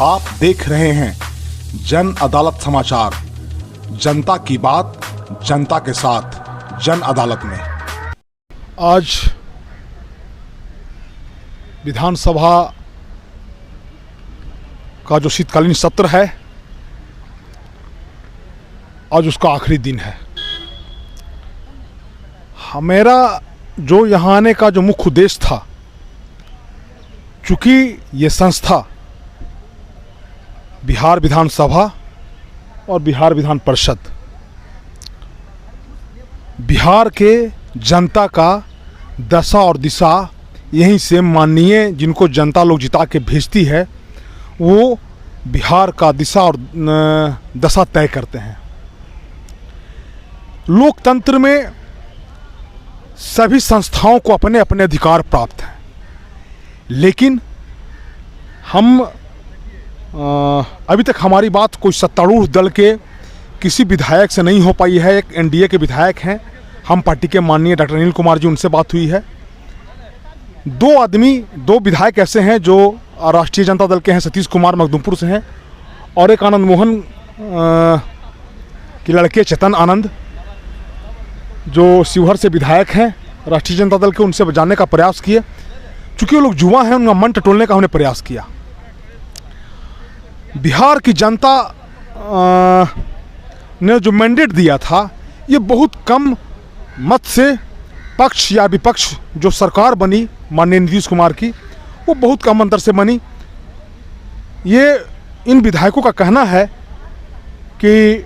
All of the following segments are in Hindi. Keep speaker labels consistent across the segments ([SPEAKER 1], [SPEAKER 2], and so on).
[SPEAKER 1] आप देख रहे हैं जन अदालत समाचार। जनता की बात जनता के साथ जन अदालत में। आज विधानसभा का जो शीतकालीन सत्र है, आज उसका आखिरी दिन है। मेरा जो यहाँ आने का जो मुख्य उद्देश्य था, चूँकि ये संस्था बिहार विधानसभा और बिहार विधान परिषद बिहार के जनता का दशा और दिशा यहीं से माननीय जिनको जनता लोग जिता के भेजती है, वो बिहार का दिशा और दशा तय करते हैं। लोकतंत्र में सभी संस्थाओं को अपने अपने अधिकार प्राप्त हैं, लेकिन हम अभी तक हमारी बात कोई सत्तारूढ़ दल के किसी विधायक से नहीं हो पाई है। एक एनडीए के विधायक हैं, हम पार्टी के माननीय डॉक्टर अनिल कुमार जी, उनसे बात हुई है। दो विधायक ऐसे हैं जो राष्ट्रीय जनता दल के हैं, सतीश कुमार मखदूमपुर से हैं, और एक आनंद मोहन के लड़के चेतन आनंद जो शिवहर से विधायक हैं राष्ट्रीय जनता दल के, उनसे जानने का प्रयास किए। चूँकि वो लोग युवा हैं, उनका मन टटोलने का हमने प्रयास किया। बिहार की जनता ने जो मैंडेट दिया था, ये बहुत कम मत से पक्ष या विपक्ष जो सरकार बनी माननीय नीतीश कुमार की, वो बहुत कम अंतर से बनी। ये इन विधायकों का कहना है कि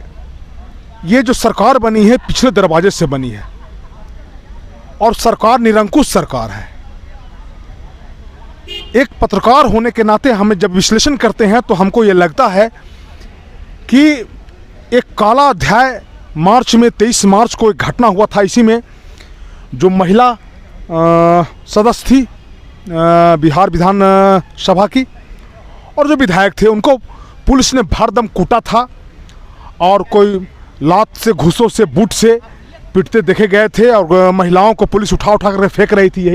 [SPEAKER 1] ये जो सरकार बनी है पिछले दरवाजे से बनी है और सरकार निरंकुश सरकार है। एक पत्रकार होने के नाते हमें जब विश्लेषण करते हैं तो हमको ये लगता है कि एक काला अध्याय मार्च में 23 मार्च को एक घटना हुआ था। इसी में जो महिला सदस्य थी बिहार विधान सभा की, और जो विधायक थे, उनको पुलिस ने भरदम कूटा था और कोई लात से, घूसों से, बूट से पीटते देखे गए थे, और महिलाओं को पुलिस उठा कर फेंक रही थी।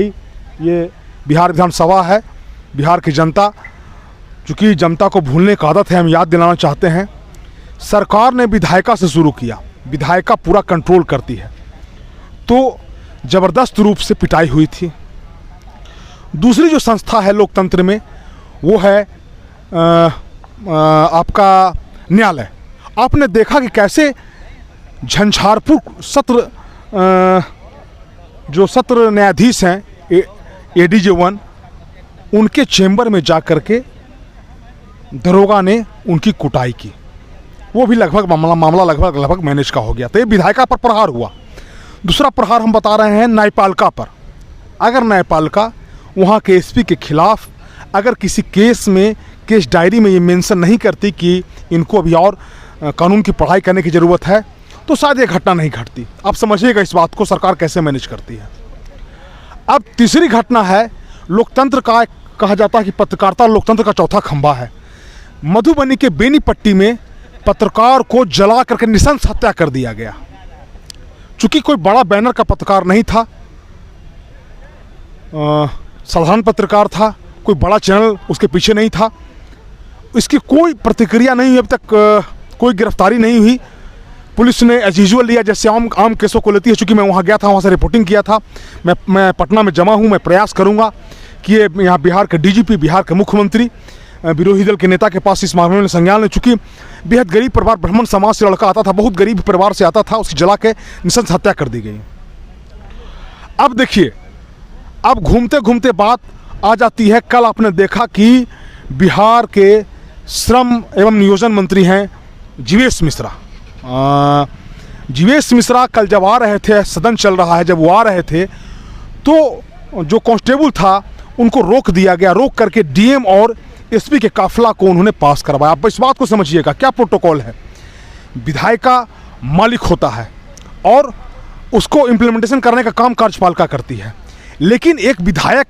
[SPEAKER 1] ये बिहार विधानसभा है। बिहार की जनता, चूँकि जनता को भूलने का आदत है, हम याद दिलाना चाहते हैं, सरकार ने विधायिका से शुरू किया। विधायिका पूरा कंट्रोल करती है, तो ज़बरदस्त रूप से पिटाई हुई थी। दूसरी जो संस्था है लोकतंत्र में, वो है आपका न्यायालय। आपने देखा कि कैसे झंझारपुर जो सत्र न्यायाधीश हैं एडीजे 1, उनके चेंबर में जा कर के दरोगा ने उनकी कुटाई की। वो भी मामला लगभग मैनेज का हो गया। तो ये विधायिका पर प्रहार हुआ। दूसरा प्रहार हम बता रहे हैं न्यायपालिका पर। अगर न्यायपालिका वहाँ के एसपी के खिलाफ अगर किसी केस में, केस डायरी में ये मेंशन नहीं करती कि इनको अभी और कानून की पढ़ाई करने की ज़रूरत है, तो शायद ये घटना नहीं घटती। आप समझिएगा इस बात को सरकार कैसे मैनेज करती है। अब तीसरी घटना है लोकतंत्र का, कहा जाता है कि पत्रकारिता लोकतंत्र का चौथा खंभा है। मधुबनी के बेनीपट्टी में पत्रकार को जला करके नृशंस हत्या कर दिया गया। चूँकि कोई बड़ा बैनर का पत्रकार नहीं था, साधारण पत्रकार था, कोई बड़ा चैनल उसके पीछे नहीं था, इसकी कोई प्रतिक्रिया नहीं हुई। अब तक कोई गिरफ्तारी नहीं हुई। पुलिस ने एज यूजुअल लिया, जैसे आम केसों को लेती है। चूँकि मैं वहाँ गया था, वहाँ से रिपोर्टिंग किया था। मैं पटना में जमा हूँ। मैं प्रयास करूँगा कि ये यहाँ बिहार के डीजीपी, बिहार के मुख्यमंत्री, विरोधी दल के नेता के पास इस मामले में संज्ञान ले। चूँकि बेहद गरीब परिवार, ब्राह्मण समाज से लड़का आता था, बहुत गरीब परिवार से आता था, उसकी जला के नृशंस हत्या कर दी गई। अब देखिए, अब घूमते घूमते बात आ जाती है, कल आपने देखा कि बिहार के श्रम एवं नियोजन मंत्री हैं जीवेश मिश्रा। जीवेश मिश्रा कल जब आ रहे थे, सदन चल रहा है, जब वो आ रहे थे तो जो कांस्टेबल था उनको रोक दिया गया। रोक करके डीएम और एसपी के काफिला को उन्होंने पास करवाया। आप इस बात को समझिएगा, क्या प्रोटोकॉल है। विधायिका मालिक होता है और उसको इम्प्लीमेंटेशन करने का काम कार्यपालिका करती है, लेकिन एक विधायक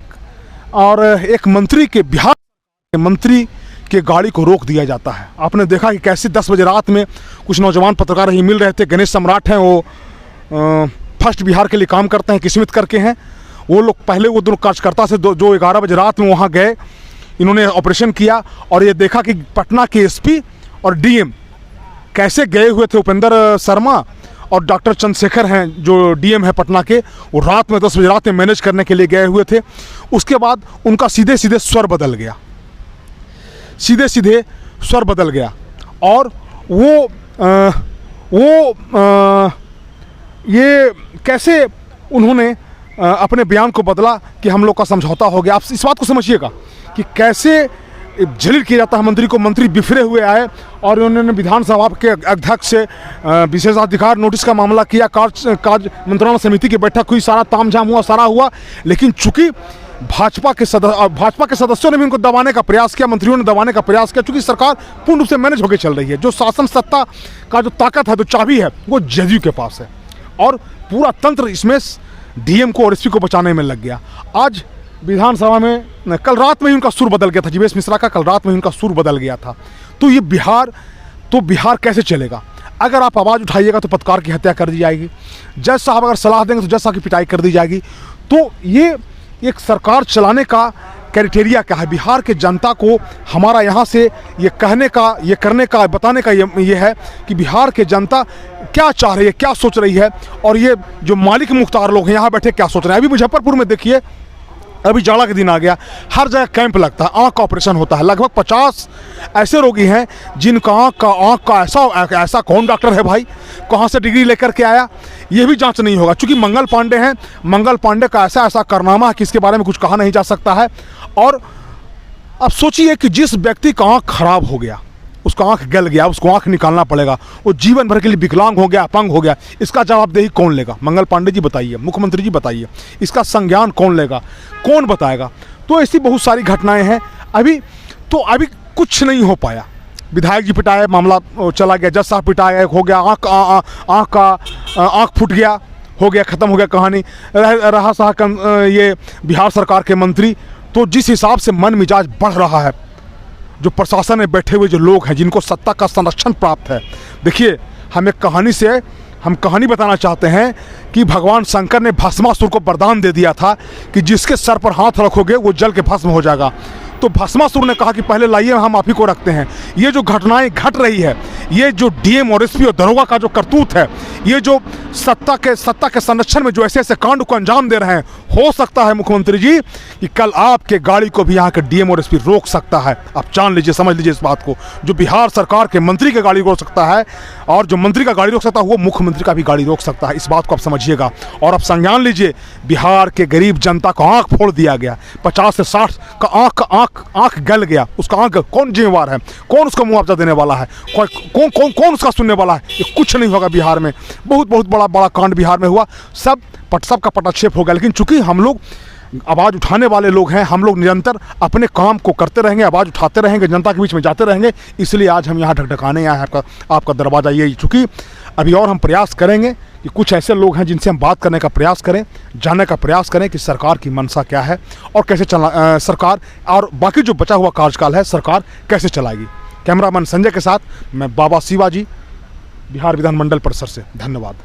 [SPEAKER 1] और एक मंत्री के, बिहार के मंत्री के गाड़ी को रोक दिया जाता है। आपने देखा कि कैसे 10 बजे रात में कुछ नौजवान पत्रकार ही मिल रहे थे। गणेश सम्राट हैं, वो फर्स्ट बिहार के लिए काम करते हैं, किस्मत करके हैं। वो लोग पहले वो दोनों कार्यकर्ता से जो 11 बजे रात में वहाँ गए, इन्होंने ऑपरेशन किया और ये देखा कि पटना के एसपी और डीएम कैसे गए हुए थे, उपेंद्र शर्मा और डॉक्टर चंद्रशेखर हैं जो डीएम है पटना के, वो रात में 10 बजे रात में मैनेज करने के लिए गए हुए थे। उसके बाद उनका सीधे सीधे स्वर बदल गया, सीधे सीधे स्वर बदल गया और ये कैसे उन्होंने अपने बयान को बदला कि हम लोग का समझौता हो गया। आप इस बात को समझिएगा कि कैसे जलील किया जाता है मंत्री को। मंत्री बिफरे हुए आए और उन्होंने विधानसभा के अध्यक्ष से विशेषाधिकार नोटिस का मामला किया, कार्य मंत्रणा समिति की बैठक हुई, सारा तामझाम हुआ, सारा हुआ। लेकिन चूंकि भाजपा के सदस्यों ने भी उनको दबाने का प्रयास किया, मंत्रियों ने दबाने का प्रयास किया, चूंकि सरकार पूर्ण रूप से मैनेज होकर चल रही है। जो शासन सत्ता का जो ताकत है, जो चाबी है, वो जदयू के पास है और पूरा तंत्र इसमें डीएम को और एसपी को बचाने में लग गया। आज विधानसभा में कल रात में ही उनका सुर बदल गया था, जीवेश मिश्रा का कल रात में ही उनका सुर बदल गया था। तो ये बिहार कैसे चलेगा? अगर आप आवाज़ उठाइएगा तो पत्रकार की हत्या कर दी जाएगी, जज साहब अगर सलाह देंगे तो जज साहब की पिटाई कर दी जाएगी। तो ये एक सरकार चलाने का क्राइटेरिया क्या है? बिहार के जनता को हमारा यहाँ से ये कहने का, ये करने का, बताने का ये है कि बिहार के जनता क्या चाह रही है, क्या सोच रही है, और ये जो मालिक मुख्तार लोग हैं यहाँ बैठे क्या सोच रहे हैं। अभी मुजफ्फरपुर में देखिए, अभी जाड़ा का दिन आ गया, हर जगह कैंप लगता है, आँख का ऑपरेशन होता है। लगभग 50 ऐसे रोगी हैं जिनका आँख का ऐसा कौन डॉक्टर है भाई, कहाँ से डिग्री लेकर के आया, ये भी जांच नहीं होगा। चूँकि मंगल पांडे हैं, मंगल पांडे का ऐसा कारनामा है कि इसके बारे में कुछ कहा नहीं जा सकता है। और अब सोचिए कि जिस व्यक्ति का आँख खराब हो गया, उसका आँख गल गया, उसको आँख निकालना पड़ेगा, वो जीवन भर के लिए विकलांग हो गया, अपंग हो गया, इसका जवाबदेही कौन लेगा? मंगल पांडे जी बताइए, मुख्यमंत्री जी बताइए, इसका संज्ञान कौन लेगा, कौन बताएगा? तो ऐसी बहुत सारी घटनाएं हैं। अभी कुछ नहीं हो पाया। विधायक जी पिटाए, मामला चला गया, जज साहब पिटाए, हो गया, आँख फूट गया, हो गया, ख़त्म हो गया कहानी। रहा साहब ये बिहार सरकार के मंत्री, तो जिस हिसाब से मन मिजाज बढ़ रहा है, जो प्रशासन में बैठे हुए जो लोग हैं जिनको सत्ता का संरक्षण प्राप्त है, देखिए हम कहानी बताना चाहते हैं कि भगवान शंकर ने भस्मासुर को वरदान दे दिया था कि जिसके सर पर हाथ रखोगे वो जल के भस्म हो जाएगा। तो भस्मासुर ने कहा कि पहले लाइए, हम आप ही को रखते हैं। ये जो घटनाएं घट रही है, ये जो डीएम और एसपी और दरोगा का जो करतूत है, ये जो सत्ता के संरक्षण में जो ऐसे ऐसे कांड को अंजाम दे रहे हैं, हो सकता है मुख्यमंत्री जी कि कल आपके गाड़ी को भी यहाँ के डीएम और एसपी रोक सकता है। आप जान लीजिए, समझ लीजिए इस बात को। जो बिहार सरकार के मंत्री की गाड़ी रोक सकता है और जो मंत्री का गाड़ी रोक सकता है, वो मुख्यमंत्री का भी गाड़ी रोक सकता है। इस बात को आप समझिएगा और आप संज्ञान लीजिए। बिहार के गरीब जनता को आंख फोड़ दिया गया, 50 से 60 का आंख गल गया। उसका आंख कौन जिम्मेवार है? कौन उसका मुआवजा देने वाला है? कौन उसका सुनने वाला है? ये कुछ नहीं होगा बिहार में। बहुत बड़ा कांड बिहार में हुआ, सब का पटाक्षेप हो गया। लेकिन चूंकि हम लोग आवाज़ उठाने वाले लोग हैं, हम लोग निरंतर अपने काम को करते रहेंगे, आवाज़ उठाते रहेंगे, जनता के बीच में जाते रहेंगे, इसलिए आज हम यहाँ ढकढकाने आए हैं आपका दरवाज़ा ये। चूँकि अभी और हम प्रयास करेंगे कि कुछ ऐसे लोग हैं जिनसे हम बात करने का प्रयास करें, जानने का प्रयास करें कि सरकार की मंशा क्या है और कैसे सरकार और बाकी जो बचा हुआ कार्यकाल है सरकार कैसे चलाएगी। कैमरामैन संजय के साथ मैं बाबा शिवाजी, बिहार विधानमंडल परिसर से। धन्यवाद।